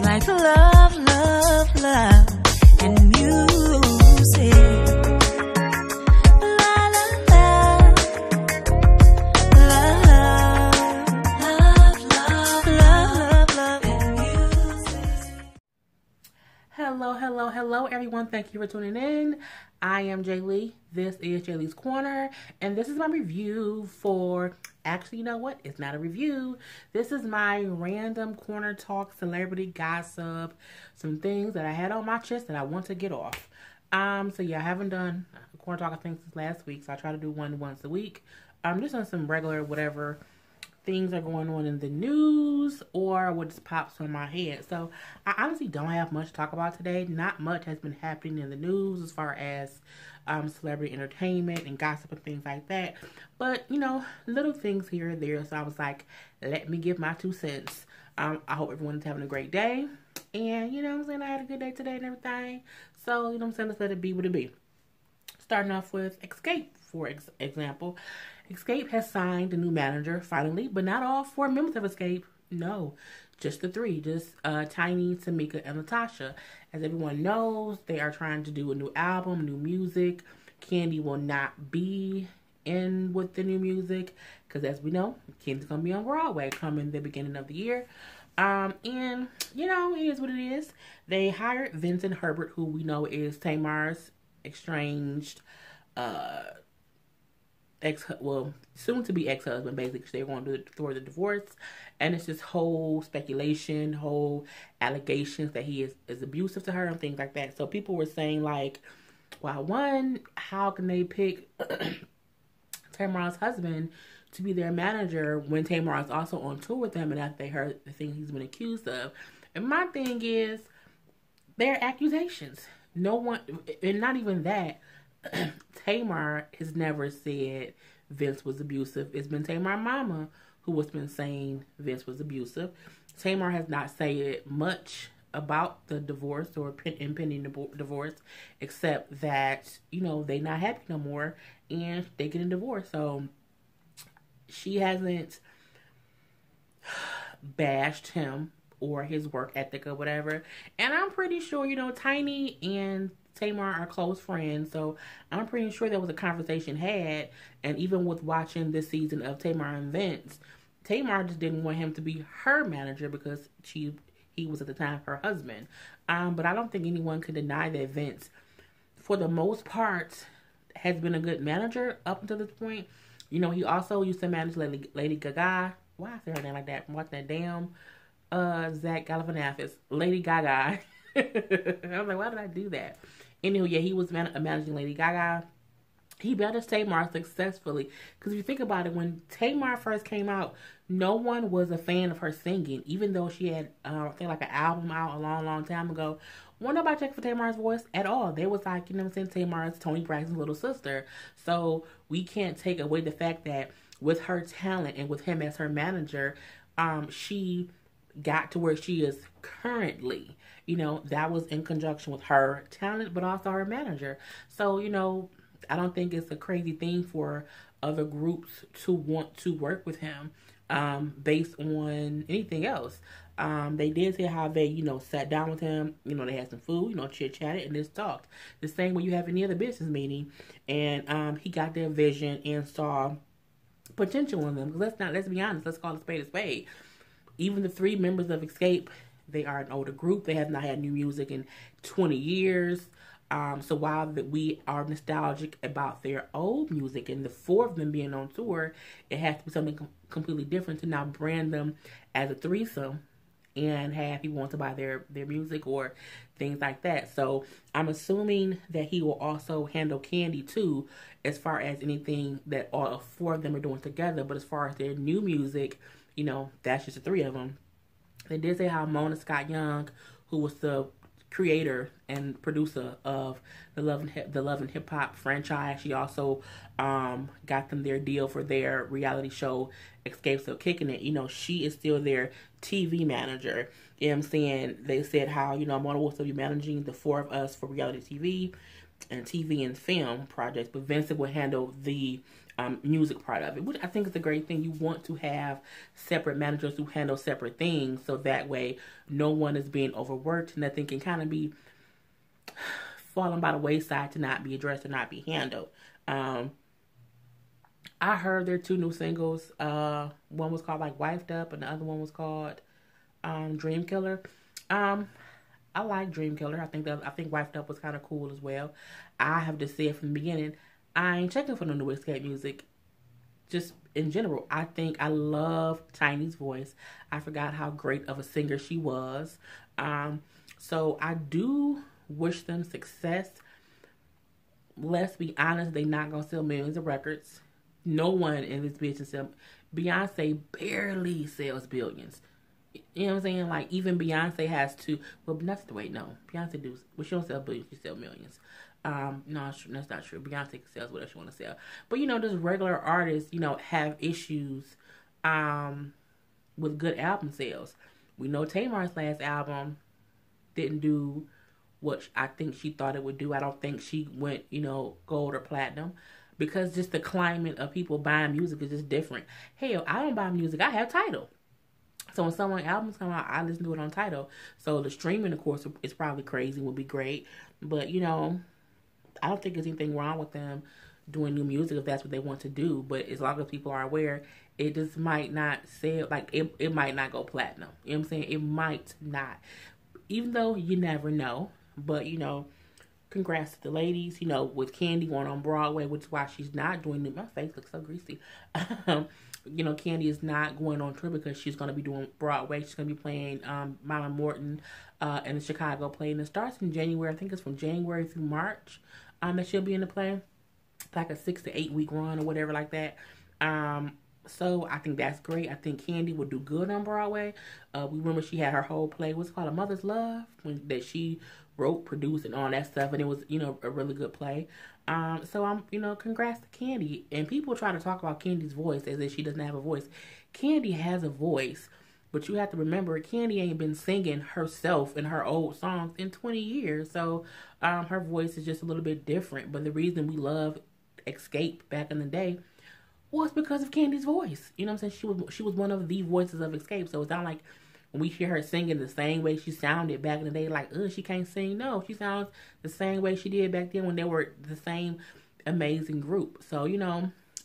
like love, love, love, and music. La la la, love, love, love, love, love, and music. Hello, everyone. Thank you for tuning in. I am Jay Lee. This is Jay Lee's Corner, and this is my review for. Actually, you know what? It's not a review. This is my random corner talk, celebrity gossip, some things that I had on my chest that I want to get off. So yeah, I haven't done a corner talk, I think, since last week. So I try to do one once a week. Just on some regular whatever things are going on in the news or what just pops in my head. So I honestly don't have much to talk about today. Not much has been happening in the news as far as celebrity entertainment and gossip and things like that. But, you know, little things here and there. So I was like, let me give my 2 cents. I hope everyone's having a great day. And, you know what I'm saying, I had a good day today and everything. So, you know what I'm saying, let's let it be what it be. Starting off with Xscape, for example. Xscape has signed a new manager, finally, but not all 4 members of Xscape. No, just the 3, just Tiny, Tamika, and Natasha. As everyone knows, they are trying to do a new album, new music. Candy will not be in with the new music because, as we know, Candy's going to be on Broadway coming the beginning of the year. And, you know, it is what it is. They hired Vincent Herbert, who we know is Tamar's estranged soon to be ex-husband. Basically, they're going to do for the divorce, and it's just whole speculation, whole allegations that he is abusive to her and things like that. So people were saying like, well, one, how can they pick Tamar's husband to be their manager when Tamar is also on tour with them, and after they heard the things he's been accused of? And my thing is, they're accusations. No one, and not even that. Tamar has never said Vince was abusive. It's been Tamar's mama who has been saying Vince was abusive. Tamar has not said much about the divorce or impending divorce, except that, you know, they not happy no more and they get a divorce. So she hasn't bashed him or his work ethic or whatever. And I'm pretty sure, you know, Tiny and Tamar are close friends, so I'm pretty sure there was a conversation had. And even with watching this season of Tamar and Vince, Tamar just didn't want him to be her manager because he was at the time her husband. But I don't think anyone can deny that Vince, for the most part, has been a good manager up until this point. You know, he also used to manage Lady Gaga. Why I say her name like that? What's that damn Zach Galifianakis? Lady Gaga. I was like, why did I do that? Anyway, yeah, he was managing Lady Gaga. He managed Tamar successfully. Because if you think about it, when Tamar first came out, no one was a fan of her singing. Even though she had, I think, like an album out a long, long time ago. Wasn't nobody checking for Tamar's voice at all. They was like, you know what I'm saying, Tamar's Toni Braxton's little sister. So we can't take away the fact that with her talent and with him as her manager, she got to where she is currently. You know, that was in conjunction with her talent, but also her manager. So, you know, I don't think it's a crazy thing for other groups to want to work with him based on anything else. They did say how they, you know, sat down with him. You know, they had some food, you know, chit-chatted and just talked. The same way you have any other business meeting. And he got their vision and saw potential in them. Let's be honest. Let's call a spade a spade. Even the 3 members of Xscape, they are an older group. They have not had new music in 20 years. So while we are nostalgic about their old music and the 4 of them being on tour, it has to be something completely different to now brand them as a threesome and have people want to buy their music or things like that. So I'm assuming that he will also handle Candy too, as far as anything that all 4 of them are doing together. But as far as their new music, you know, that's just the 3 of them. They did say how Mona Scott Young, who was the creator and producer of the Love and Hip Hop franchise, she also got them their deal for their reality show Xscape Still Kicking It. You know, she is still their TV manager. You know what I'm saying? They said how, you know, Mona will still be managing the 4 of us for reality TV. and TV and film projects, but Vincent will handle the music part of it, which I think is a great thing. You want to have separate managers who handle separate things, so that way no one is being overworked. Nothing can kind of be falling by the wayside to not be addressed or not be handled. I heard their two new singles. One was called like "Wifed Up," and the other one was called "Dream Killer." I like Dream Killer. I think Wifed Up was kind of cool as well. I have just said from the beginning, I ain't checking for no new Xscape music. Just in general, I think I love Tiny's voice. I forgot how great of a singer she was. So I do wish them success. Let's be honest, they not gonna sell millions of records. No one in this business sell. Beyonce barely sells billions. You know what I'm saying? Like, even Beyonce has to. Well, that's the way. No, Beyonce do. Well, she don't sell billions. She sell millions. No, that's not true. Beyonce sells whatever she want to sell. But just regular artists, have issues, with good album sales. We know Tamar's last album didn't do what I think she thought it would do. I don't think she went, gold or platinum. Because just the climate of people buying music is just different. Hell, I don't buy music. I have Tidal. So when someone's albums come out, I listen to it on Tidal. So the streaming, of course, is probably crazy, would be great. But, I don't think there's anything wrong with them doing new music if that's what they want to do. But as long as people are aware, it just might not sell. Like, it might not go platinum. You know what I'm saying? It might not. Even though you never know. But, congrats to the ladies, with Candy going on Broadway, which is why she's not doing it. My face looks so greasy. Candy is not going on tour because she's going to be doing Broadway. She's going to be playing Mama Morton in the Chicago play. And it starts in January. I think it's from January through March that she'll be in the play. Like a 6 to 8 week run or whatever like that. So I think that's great. I think Candy would do good on Broadway. We remember she had her whole play, what's it called, A Mother's Love, that she wrote, produced, and all that stuff, and it was, a really good play. So I'm, congrats to Candy. And people try to talk about Candy's voice as if she doesn't have a voice. Candy has a voice, but you have to remember, Candy ain't been singing herself in her old songs in 20 years. So her voice is just a little bit different. But the reason we love Xscape back in the day was because of Candy's voice. You know what I'm saying? She was one of the voices of Xscape. So it's not like when we hear her singing the same way she sounded back in the day, like, she can't sing. No, she sounds the same way she did back then when they were the same amazing group. So,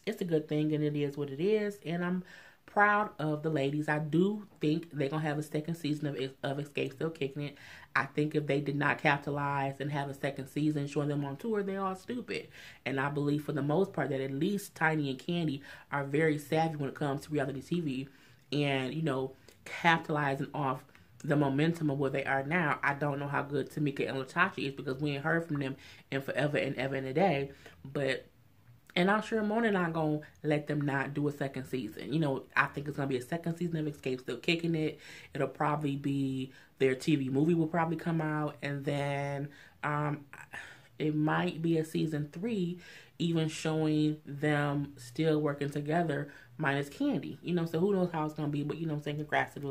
it's a good thing, and it is what it is. And I'm proud of the ladies. I do think they're going to have a second season of Xscape still kicking it. I think if they did not capitalize and have a second season showing them on tour, they're all stupid. And I believe for the most part that at least Tiny and Candy are very savvy when it comes to reality TV and, capitalizing off the momentum of where they are now. I don't know how good Tamika and Latasha is because we ain't heard from them in forever and ever and a day. And I'm sure Mona not going to let them not do a second season. I think it's going to be a second season of Xscape still kicking it. It'll probably be their TV movie will probably come out. And then it might be a season 3 even showing them still working together minus Candy. So who knows how it's going to be. But, I'm saying congrats to the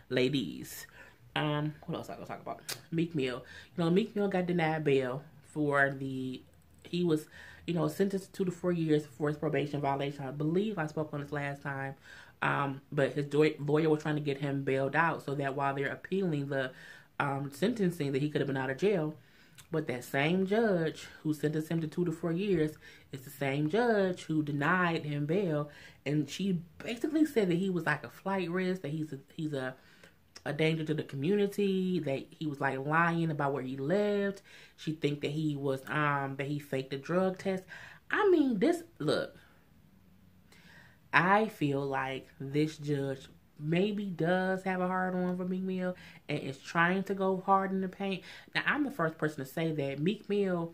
ladies. What else I going to talk about? Meek Mill. Meek Mill got denied bail for he was sentenced to 2 to 4 years for his probation violation. I believe I spoke on this last time. But his lawyer was trying to get him bailed out so that while they're appealing the sentencing that he could have been out of jail. But that same judge who sentenced him to 2 to 4 years is the same judge who denied him bail. And she basically said that he was like a flight risk, that he's a danger to the community, that he was like lying about where he lived. She think that he was that he faked a drug test. I mean, look, I feel like this judge maybe does have a hard on for Meek Mill and is trying to go hard in the paint. Now, I'm the first person to say that Meek Mill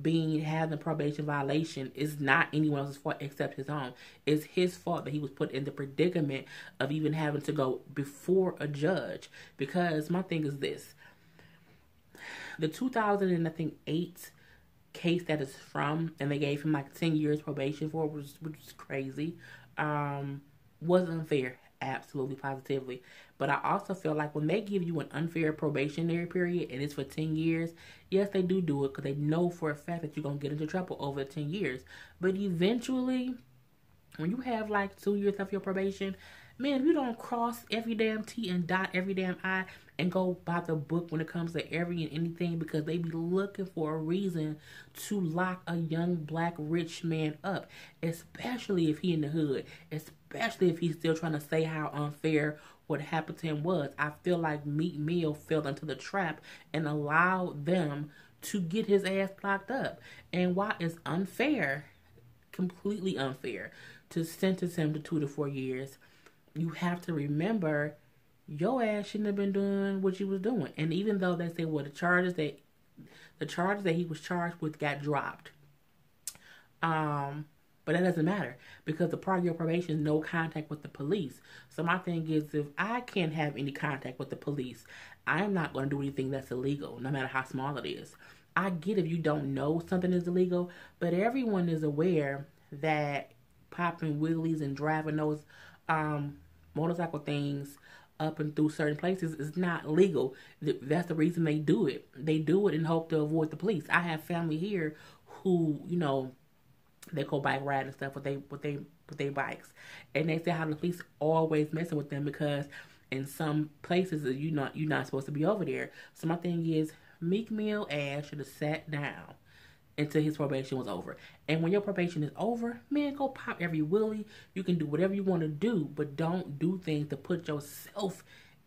having a probation violation is not anyone else's fault except his own. It's his fault that he was put in the predicament of even having to go before a judge. Because my thing is this. The 2008 case that is from, and they gave him like 10 years probation for, which is crazy, was unfair. absolutely positively. But I also feel like when they give you an unfair probationary period and it's for 10 years, yes, they do it because they know for a fact that you're going to get into trouble over 10 years. But eventually, when you have like 2 years of your probation, man, if you don't cross every damn T and dot every damn I and go by the book when it comes to every and anything, because they be looking for a reason to lock a young black rich man up, especially if he in the hood, especially if he's still trying to say how unfair what happened to him was. I feel like Meek Mill fell into the trap and allowed them to get his ass locked up. And while it's unfair, completely unfair, to sentence him to 2 to 4 years, you have to remember your ass shouldn't have been doing what you was doing. And even though they say, well, the charges that he was charged with got dropped, but that doesn't matter because the part of your probation is no contact with the police. So my thing is, if I can't have any contact with the police, I'm not going to do anything that's illegal, no matter how small it is. I get if you don't know something is illegal, but everyone is aware that popping wheelies and driving those motorcycle things up and through certain places is not legal. That's the reason they do it. They do it in hope to avoid the police. I have family here who, they go bike ride and stuff with they bikes, and they say how the police always messing with them because in some places you're not supposed to be over there. So my thing is, Meek Mill ass should have sat down until his probation was over. And when your probation is over, man, go pop every wheelie. You can do whatever you want to do, but don't do things to put yourself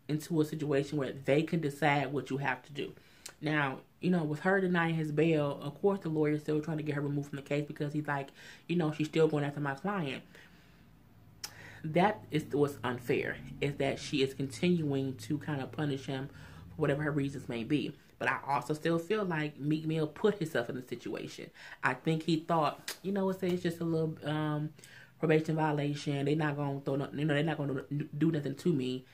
into a situation where they can decide what you have to do. Now, with her denying his bail, of course the lawyer's still trying to get her removed from the case because he's like, she's still going after my client. That is what's unfair, is that she is continuing to kind of punish him for whatever her reasons may be. But I also still feel like Meek Mill put himself in the situation. I think he thought, it's just a little probation violation. They're not going to throw they're not going to do nothing to me.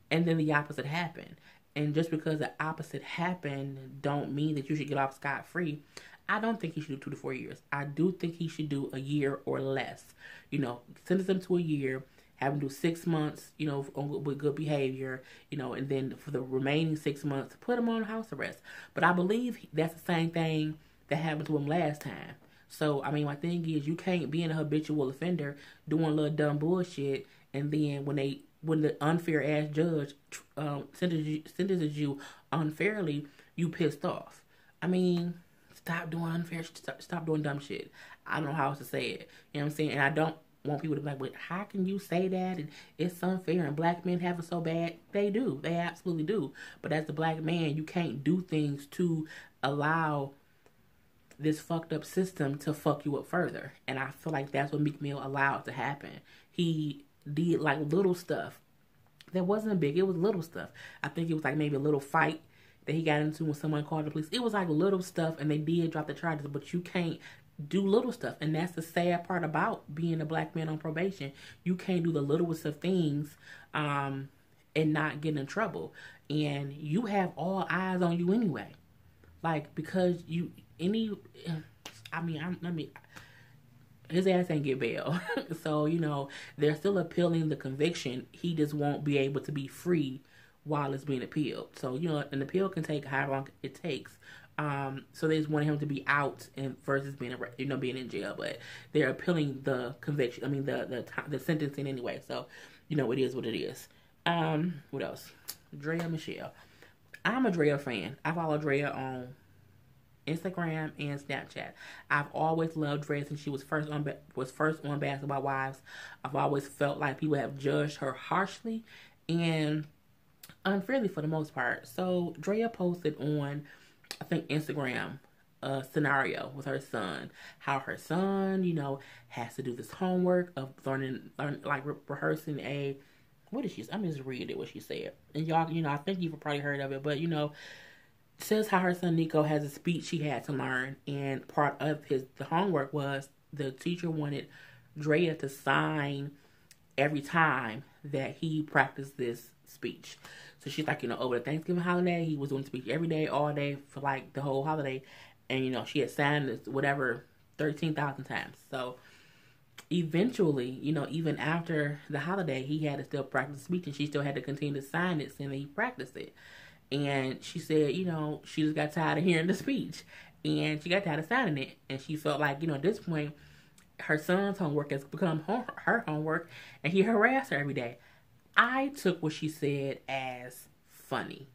And then the opposite happened. And just because the opposite happened don't mean that you should get off scot-free. I don't think he should do 2 to 4 years. I do think he should do a year or less. Sentence him to a year, have him do 6 months, with good behavior, and then for the remaining 6 months, put him on house arrest. But I believe that's the same thing that happened to him last time. So, my thing is, you can't be an habitual offender doing a little dumb bullshit, and then when the unfair ass judge sentences you unfairly, you pissed off. Stop doing unfair, stop doing dumb shit. I don't know how else to say it. You know what I'm saying? And I don't want people to be like, but how can you say that? And it's unfair and black men have it so bad. They do. They absolutely do. But as a black man, you can't do things to allow this fucked up system to fuck you up further. And I feel like that's what Meek Mill allowed to happen. He did like little stuff that wasn't big. It was little stuff. I think it was like maybe a little fight that he got into when someone called the police. It was like little stuff, and they did drop the charges, but you can't do little stuff. And that's the sad part about being a black man on probation. You can't do the littlest of things and not get in trouble. And you have all eyes on you anyway. Like, because his ass ain't get bail. So, they're still appealing the conviction. He just won't be able to be free while it's being appealed. So, an appeal can take how long it takes. So they just want him to be out and versus being in jail. But they're appealing the conviction. The sentencing anyway. So, it is what it is. What else? Draya Michelle. I'm a Draya fan. I follow Draya on Instagram and Snapchat. I've always loved Draya since she was first on Basketball Wives. I've always felt like people have judged her harshly and unfairly for the most part. So Draya posted on, I think, Instagram a scenario with her son. How her son, has to do this homework of rehearsing a, what is she? I'm just reading what she said. And y'all, I think you've probably heard of it, but says how her son Nico has a speech he had to learn, and part of the homework was the teacher wanted Draya to sign every time that he practiced this speech. So she's like, over the Thanksgiving holiday, he was doing the speech every day, all day for like the whole holiday, and she had signed this whatever 13,000 times. So eventually, even after the holiday, he had to still practice speech, and she still had to continue to sign it, saying that he practiced it. And she said, she just got tired of hearing the speech, and she got tired of signing it, and she felt like, at this point, her son's homework has become her homework, and he harassed her every day. I took what she said as funny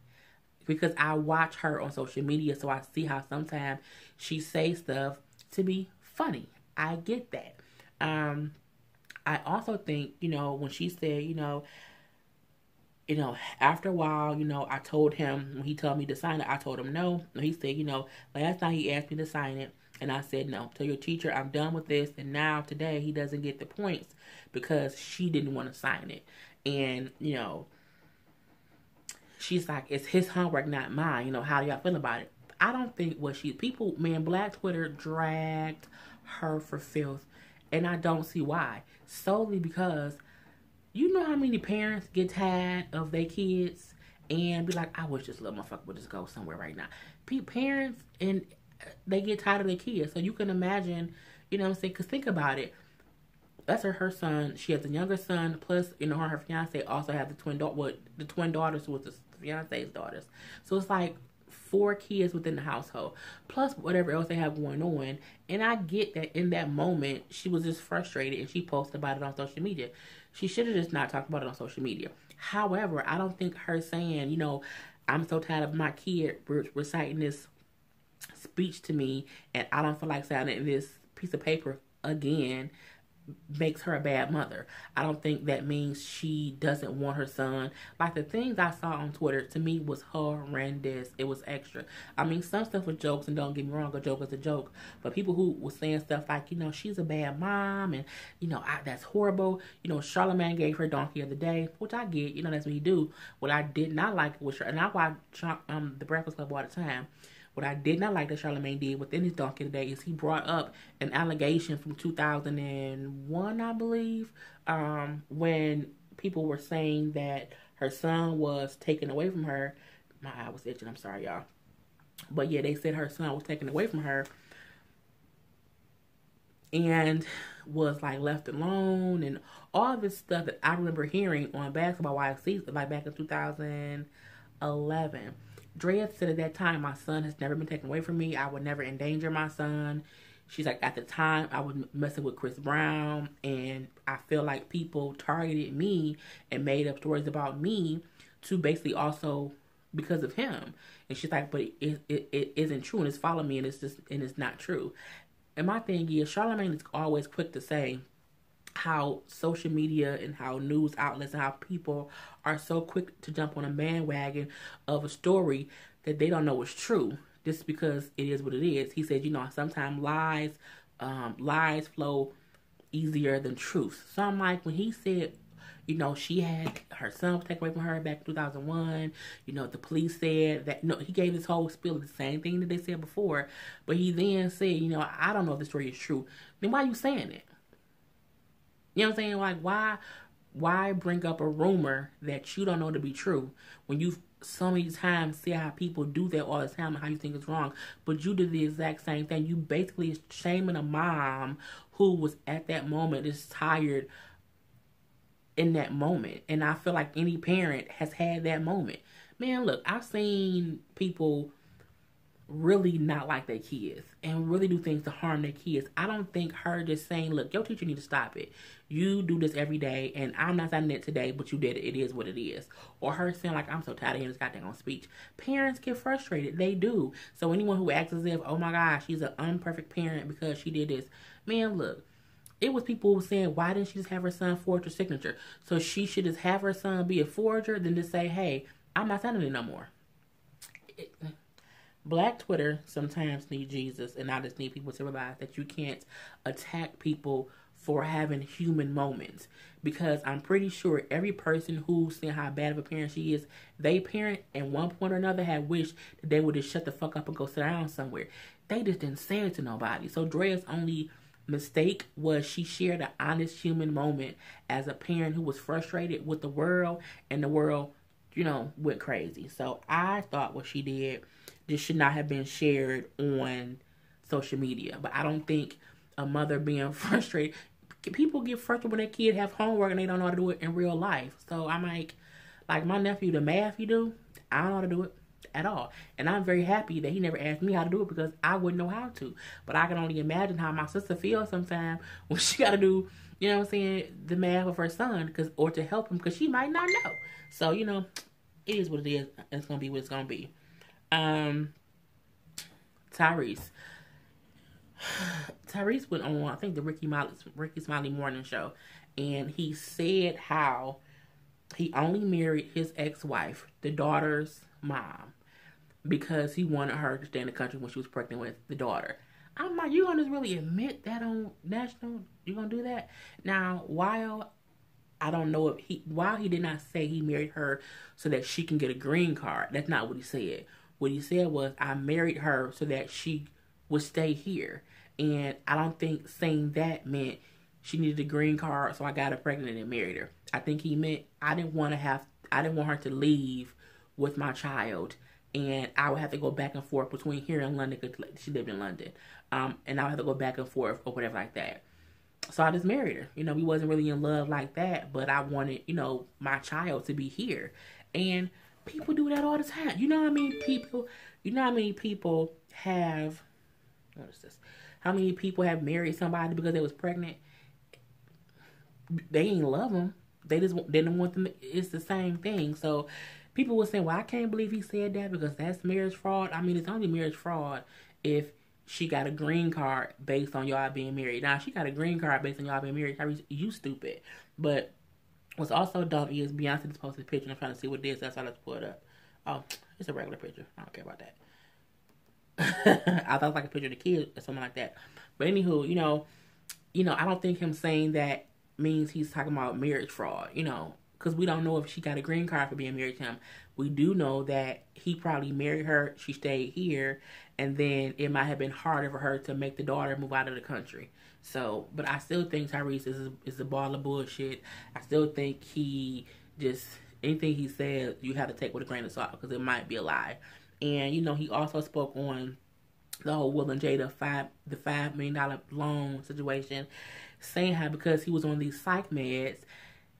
because I watch her on social media, so I see how sometimes she says stuff to be funny. I get that. I also think, when she said, after a while, I told him, when he told me to sign it, I told him no. And he said, last night he asked me to sign it, and I said no. Tell your teacher I'm done with this, and now today he doesn't get the points because she didn't want to sign it. And, she's like, it's his homework, not mine. How do y'all feel about it? I don't think Black Twitter dragged her for filth, and I don't see why. Solely because you know how many parents get tired of their kids and be like, I wish this little motherfucker would just go somewhere right now. Parents, and they get tired of their kids. So you can imagine, what I'm saying? Because think about it. That's her son. She has a younger son. Plus, her fiance also have the twin daughters with the fiance's daughters. So it's like 4 kids within the household. Plus whatever else they have going on. And I get that in that moment, she was just frustrated and she posted about it on social media. She should have just not talked about it on social media. However, I don't think her saying, I'm so tired of my kid reciting this speech to me and I don't feel like signing this piece of paper again makes her a bad mother. I don't think that means she doesn't want her son. Like, the things I saw on Twitter, to me, was horrendous. It was extra. I mean, some stuff was jokes, and don't get me wrong, a joke is a joke. But people who were saying stuff like, she's a bad mom, and, that's horrible. Charlamagne gave her donkey of the day, which I get. That's what he do. What I did not like was, and I watch The Breakfast Club all the time. What I did not like that Charlamagne did within his donkey today is he brought up an allegation from 2001, I believe, when people were saying that her son was taken away from her. My eye was itching. I'm sorry, y'all. But yeah, they said her son was taken away from her and was like left alone and all this stuff that I remember hearing on Basketball Wives season, like back in 2011. Draya said at that time, my son has never been taken away from me. I would never endanger my son. She's like, at the time, I was messing with Chris Brown, and I feel like people targeted me and made up stories about me to basically also because of him. And she's like, but it isn't true, and it's following me, and it's not true. And my thing is, Charlamagne is always quick to say how social media and how news outlets and how people are so quick to jump on a bandwagon of a story that they don't know is true just because it is what it is. He said, sometimes lies flow easier than truth. So I'm like, when he said, she had her son was taken away from her back in 2001. The police said that, he gave this whole spiel, the same thing that they said before. But he then said, I don't know if the story is true. Then why are you saying it? You know what I'm saying? Like, why bring up a rumor that you don't know to be true when you've so many times see how people do that all the time and how you think it's wrong, but you did the exact same thing. You basically shaming a mom who was at that moment is tired in that moment. And I feel like any parent has had that moment. Man, look, I've seen people really not like their kids and really do things to harm their kids. I don't think her just saying, look, your teacher need to stop it. You do this every day, and I'm not signing it today, but you did it. It is what it is. Or her saying, like, I'm so tired of hearing this goddamn speech. Parents get frustrated. They do. So anyone who acts as if, oh my gosh, she's an unperfect parent because she did this. Man, look, it was people who were saying, why didn't she just have her son forge her signature? So she should just have her son be a forger than just say, hey, I'm not signing it no more. Black Twitter sometimes need Jesus, and I just need people to realize that you can't attack people for having human moments, because I'm pretty sure every person who's saying how bad of a parent she is, they parent at one point or another had wished that they would just shut the fuck up and go sit down somewhere. They just didn't say it to nobody. So Draya's only mistake was she shared an honest human moment as a parent who was frustrated with the world, and the world, went crazy. So I thought what she did just should not have been shared on social media. But I don't think a mother being frustrated, people get frustrated when their kid have homework and they don't know how to do it in real life. So I'm like my nephew, the math you do, I don't know how to do it at all. And I'm very happy that he never asked me how to do it because I wouldn't know how to. But I can only imagine how my sister feels sometimes when she got to do, you know what I'm saying, the math of her son, or to help him because she might not know. So, you know, it is what it is. It's going to be what it's going to be. Tyrese. Tyrese went on, I think, the Ricky Smiley morning show, and he said how he only married his ex-wife, the daughter's mom, because he wanted her to stay in the country when she was pregnant with the daughter. I'm like, you gonna just really admit that on national? You gonna do that? Now, while I don't know while he did not say he married her so that she can get a green card, that's not what he said. What he said was, I married her so that she would stay here. And I don't think saying that meant she needed a green card, so I got her pregnant and married her. I think he meant I didn't want her to leave with my child, and I would have to go back and forth between here and London because she lived in London, and I would have to go back and forth or whatever like that. So I just married her. You know, we wasn't really in love like that, but I wanted, you know, my child to be here. And people do that all the time. You know how many people have, what is this? How many people have married somebody because they was pregnant? They ain't love them. They just didn't want them. It's the same thing. So people were saying, well, I can't believe he said that because that's marriage fraud. I mean, it's only marriage fraud if she got a green card based on y'all being married. Now, she got a green card based on y'all being married. You stupid. But what's also dumb is Beyonce just posted a picture and I'm trying to see what it is. That's why let's pull it up. Oh, it's a regular picture. I don't care about that. I thought it was like a picture of the kid or something like that. But anywho, you know, I don't think him saying that means he's talking about marriage fraud, you know, because we don't know if she got a green card for being married to him. We do know that he probably married her, she stayed here, and then it might have been harder for her to make the daughter move out of the country. So, but I still think Tyrese is a ball of bullshit. I still think anything he says, you have to take with a grain of salt because it might be a lie. And, you know, he also spoke on the whole Will and Jada the $5 million loan situation, saying how because he was on these psych meds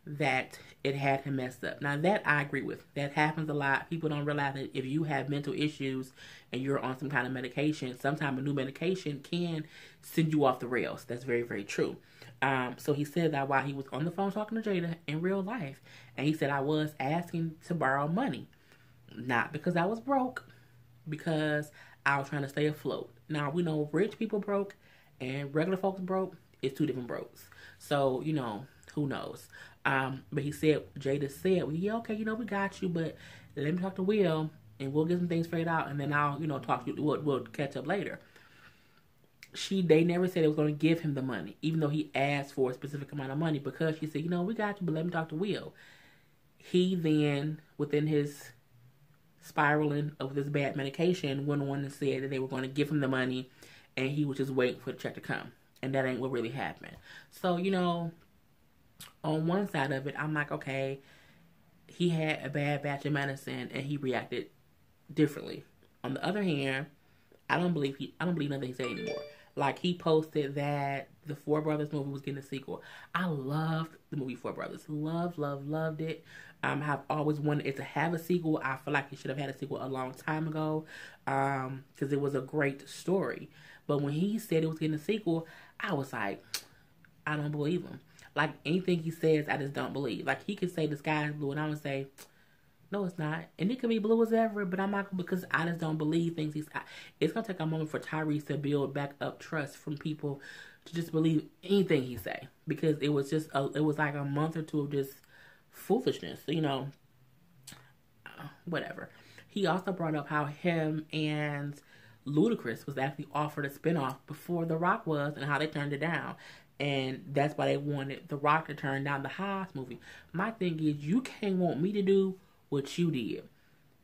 that it had him messed up. Now, that I agree with. That happens a lot. People don't realize that if you have mental issues and you're on some kind of medication, sometimes a new medication can send you off the rails. That's very, very true. So he said that while he was on the phone talking to Jada in real life, and he said, I was asking to borrow money. Not because I was broke, because I was trying to stay afloat. Now, we know rich people broke and regular folks broke. It's two different brokes. So, you know, who knows? But Jada said, well, yeah, okay, you know, we got you, but let me talk to Will and we'll get some things figured out and then I'll, you know, talk to you. We'll catch up later. They never said they was going to give him the money, even though he asked for a specific amount of money, because she said, you know, we got you, but let me talk to Will. He then, within his spiraling of this bad medication, went on and said that they were going to give him the money and he was just waiting for the check to come. And that ain't what really happened. So, you know, on one side of it, I'm like, okay, he had a bad batch of medicine and he reacted differently. On the other hand, I don't believe nothing he said anymore. Like, he posted that the Four Brothers movie was getting a sequel. I loved the movie Four Brothers. Loved it. I've always wanted it to have a sequel. I feel like it should have had a sequel a long time ago, because it was a great story. But when he said it was getting a sequel, I was like, I don't believe him. Like, anything he says, I just don't believe. Like, he could say the sky is blue, and I would say, no, it's not. And it could be blue as ever, but I'm not, because I just don't believe things it's going to take a moment for Tyrese to build back up trust from people to just believe anything he say. Because it was like a month or two of just foolishness, you know, whatever. He also brought up how him and Ludacris was actually offered a spinoff before The Rock was, and how they turned it down. And that's why they wanted The Rock to turn down the Hobbs movie. My thing is, you can't want me to do what you did.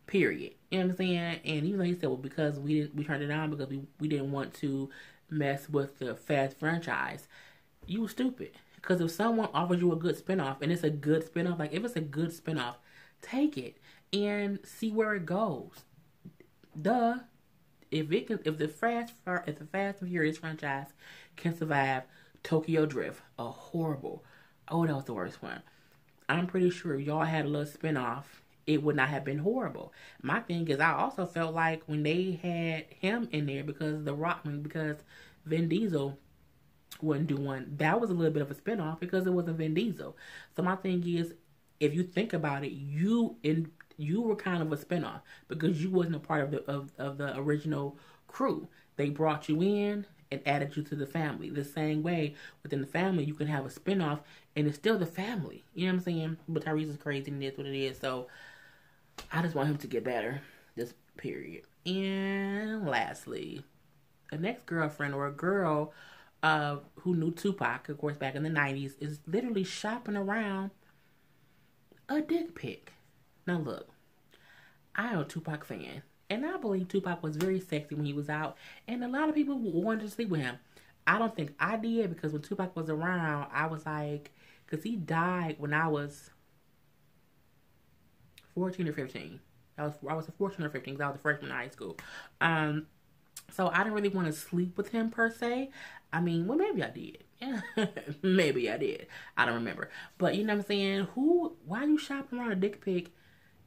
Period. You know what I'm saying? And even though he said, well, because we turned it down because we didn't want to mess with the Fast franchise, you stupid. Because if someone offers you a good spinoff, and it's a good spinoff, like if it's a good spinoff, take it and see where it goes. Duh. If the Fast and Furious franchise can survive Tokyo Drift, a horrible. Oh, that was the worst one. I'm pretty sure if y'all had a little spinoff, it would not have been horrible. My thing is, I also felt like when they had him in there because because Vin Diesel wouldn't do one, that was a little bit of a spinoff because it wasn't Vin Diesel. So my thing is, if you think about it, you were kind of a spinoff because you wasn't a part of the original crew. They brought you in and added you to the family. The same way within the family, you can have a spinoff and it's still the family. You know what I'm saying? But Tyrese is crazy and it's what it is. So I just want him to get better. This period. And lastly, an ex-girlfriend or a girl who knew Tupac, of course, back in the 90s, is literally shopping around a dick pic. Now look, I am a Tupac fan, and I believe Tupac was very sexy when he was out, and a lot of people wanted to sleep with him. I don't think I did, because when Tupac was around, I was like, because he died when I was 14 or 15. I was 14 or 15 because I was a freshman in high school. So I didn't really want to sleep with him per se. I mean, well, maybe I did. Maybe I did. I don't remember. But you know what I'm saying? Why are you shopping around a dick pic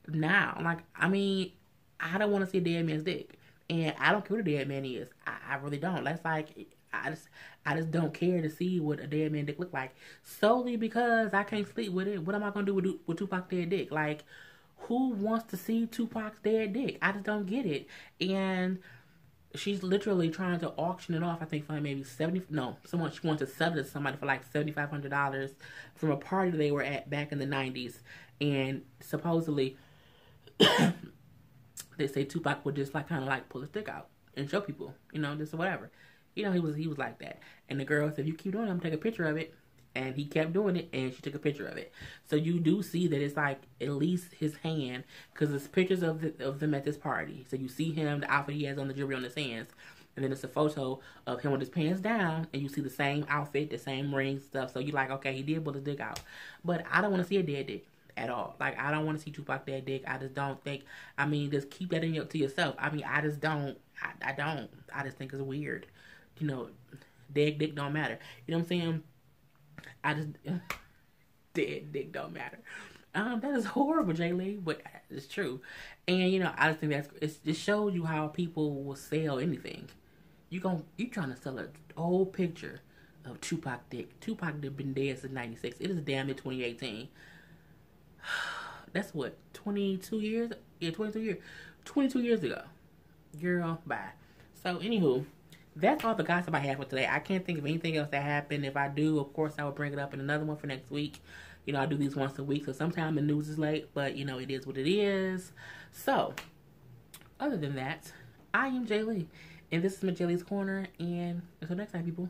now? Like, I mean, I don't want to see a dead man's dick. And I don't care what a dead man is. I really don't. That's like, I just don't care to see what a dead man dick look like. Solely because I can't sleep with it. What am I going to do with Tupac's dead dick? Like, who wants to see Tupac's dead dick? I just don't get it. And she's literally trying to auction it off, I think, for maybe she wants to sell it to somebody for like $7,500 from a party they were at back in the 90s. And supposedly, they say Tupac would just like kind of like pull his dick out and show people, you know, just whatever. You know, he was like that. And the girl said, if you keep doing it, I'm going to take a picture of it. And he kept doing it, and she took a picture of it. So you do see that it's like at least his hand, because it's pictures of them at this party. So you see him, the outfit he has on, the jewelry on his hands, and then it's a photo of him with his pants down, and you see the same outfit, the same ring stuff. So you're like, okay, he did pull his dick out. But I don't want to see a dead dick at all. Like, I don't want to see Tupac dead dick. I just don't think. I mean, just keep that to yourself. I mean, I just don't. I don't. I just think it's weird. You know, dead dick don't matter. You know what I'm saying? Dead dick don't matter. That is horrible, Jay Lee, but it's true. And you know, I just think it shows you how people will sell anything. You trying to sell an old picture of Tupac dick. Tupac been dead since '96. It is damn near 2018. That's what, 22 years? Yeah, 22 years. 22 years ago. Girl, bye. So anywho, that's all the gossip I have for today. I can't think of anything else that happened. If I do, of course, I will bring it up in another one for next week. You know, I do these once a week, so sometimes the news is late, but, you know, it is what it is. So, other than that, I am Jay Lee, and this is my Jay Lee's Corner, and until next time, people.